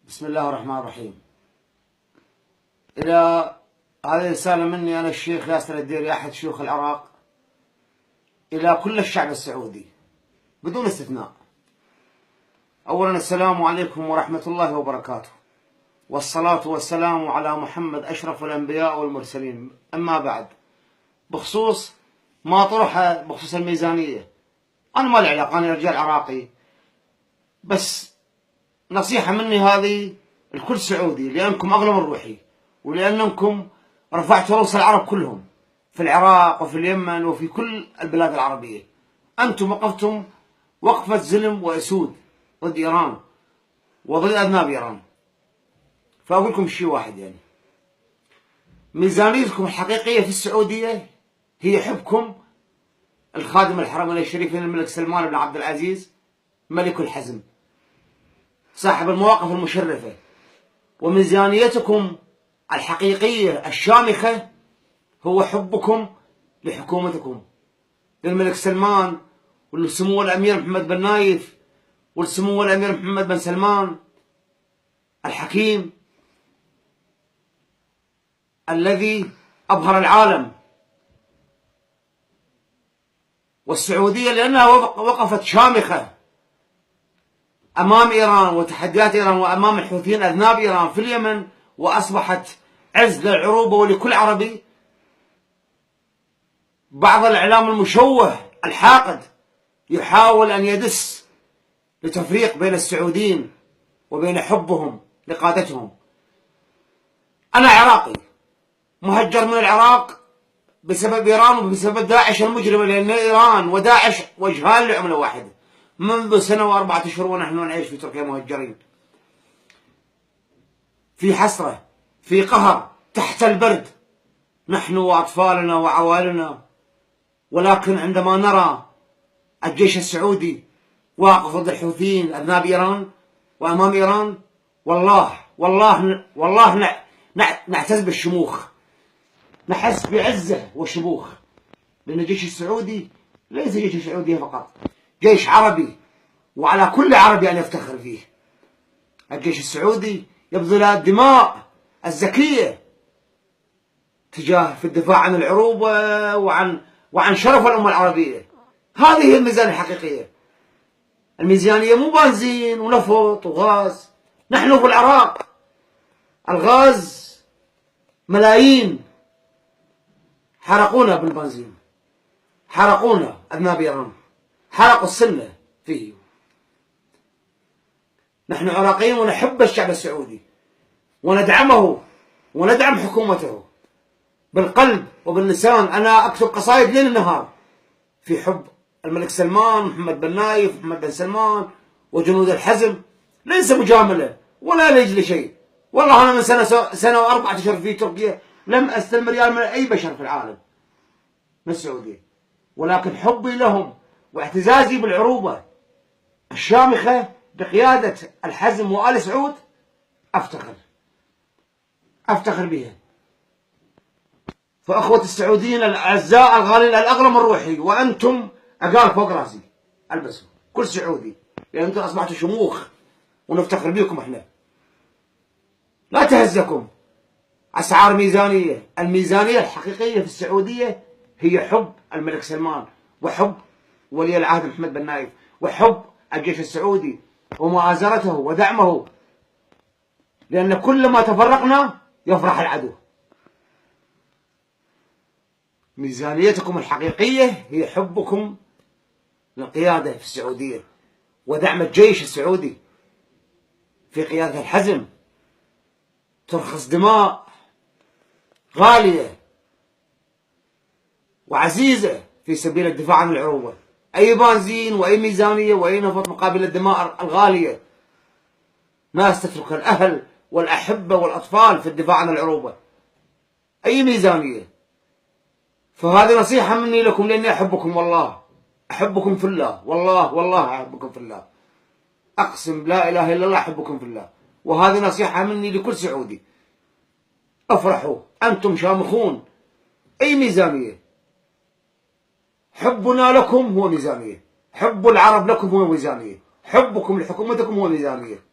بسم الله الرحمن الرحيم. إلى هذه رسالة مني أنا الشيخ ياسر الديري أحد شيوخ العراق إلى كل الشعب السعودي بدون استثناء. أولا السلام عليكم ورحمة الله وبركاته، والصلاة والسلام على محمد أشرف الأنبياء والمرسلين. أما بعد، بخصوص ما طرح بخصوص الميزانية، أنا ما لي علاقة، أنا رجال عراقي، بس نصيحة مني هذه الكل سعودي، لأنكم أغلى من روحي، ولأنكم رفعتوا رؤوس العرب كلهم في العراق وفي اليمن وفي كل البلاد العربية. أنتم وقفتم وقفة ظلم وأسود ضد إيران وضد أذناب إيران. فأقول لكم شيء واحد، يعني ميزانيتكم الحقيقية في السعودية هي حبكم الخادم الحرمين الشريفين الملك سلمان بن عبد العزيز ملك الحزم صاحب المواقف المشرفة. وميزانيتكم الحقيقية الشامخة هو حبكم لحكومتكم، للملك سلمان ولسمو الأمير محمد بن نايف ولسمو الأمير محمد بن سلمان الحكيم الذي أبهر العالم. والسعودية لأنها وقفت شامخة أمام إيران وتحديات إيران وأمام الحوثيين أذناب إيران في اليمن، وأصبحت عز للعروبة ولكل عربي. بعض الإعلام المشوه الحاقد يحاول أن يدس لتفريق بين السعوديين وبين حبهم لقادتهم. أنا عراقي مهجر من العراق بسبب إيران وبسبب داعش المجرمة، لأن إيران وداعش وجهان لعملة واحدة. منذ سنة و4 أشهر ونحن نعيش في تركيا مهجرين، في حسرة، في قهر، تحت البرد نحن وأطفالنا وعوائلنا. ولكن عندما نرى الجيش السعودي واقف ضد الحوثيين أذناب إيران وأمام إيران، والله نعتز بالشموخ، نحس بعزة وشموخ، لأن الجيش السعودي ليس جيش السعودية فقط، جيش عربي، وعلى كل عربي أن يفتخر فيه. الجيش السعودي يبذل الدماء الزكية تجاه في الدفاع عن العروبة وعن شرف الأمة العربية. هذه هي الميزانية الحقيقية. الميزانية مو بنزين ونفط وغاز. نحن في العراق الغاز ملايين حرقونا بالبنزين، حرقونا أذناب إيران، حرقوا السنة فيه. نحن عراقيين ونحب الشعب السعودي وندعمه وندعم حكومته بالقلب وباللسان. أنا أكتب قصائد ليل نهار في حب الملك سلمان، محمد بن نايف، محمد بن سلمان وجنود الحزم، ليس مجاملة ولا لأجل شيء. والله أنا من سنة و4 أشهر في تركيا لم أستلم ريال من أي بشر في العالم من السعودية، ولكن حبي لهم واعتزازي بالعروبة الشامخة بقيادة الحزم وآل سعود أفتخر بها. فأخوة السعوديين الأعزاء الغالين الأغلى من روحي، وأنتم أقال فوق راسي، ألبسوا كل سعودي، لأن أنتم أصبحتوا شموخ ونفتخر بكم. إحنا لا تهزكم أسعار ميزانية. الميزانية الحقيقية في السعودية هي حب الملك سلمان وحب ولي العهد محمد بن نايف وحب الجيش السعودي ومؤازرته ودعمه، لأن كلما تفرقنا يفرح العدو. ميزانيتكم الحقيقية هي حبكم للقيادة في السعودية ودعم الجيش السعودي في قيادة الحزم. ترخص دماء غالية وعزيزة في سبيل الدفاع عن العروبة. أي بنزين وأي ميزانية وأي نفط مقابل الدماء الغالية. ناس تترك الأهل والأحبة والأطفال في الدفاع عن العروبة. أي ميزانية. فهذه نصيحة مني لكم، لأني أحبكم والله، أحبكم في الله، والله أحبكم في الله، أقسم لا إله إلا الله أحبكم في الله. وهذه نصيحة مني لكل سعودي. افرحوا، أنتم شامخون. أي ميزانية. حبنا لكم هو ميزانية، حب العرب لكم هو ميزانية، حبكم لحكومتكم هو ميزانية.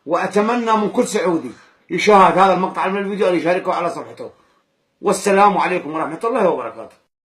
وأتمنى من كل سعودي يشاهد هذا المقطع من الفيديو أن يشاركه على صفحته. والسلام عليكم ورحمة الله وبركاته.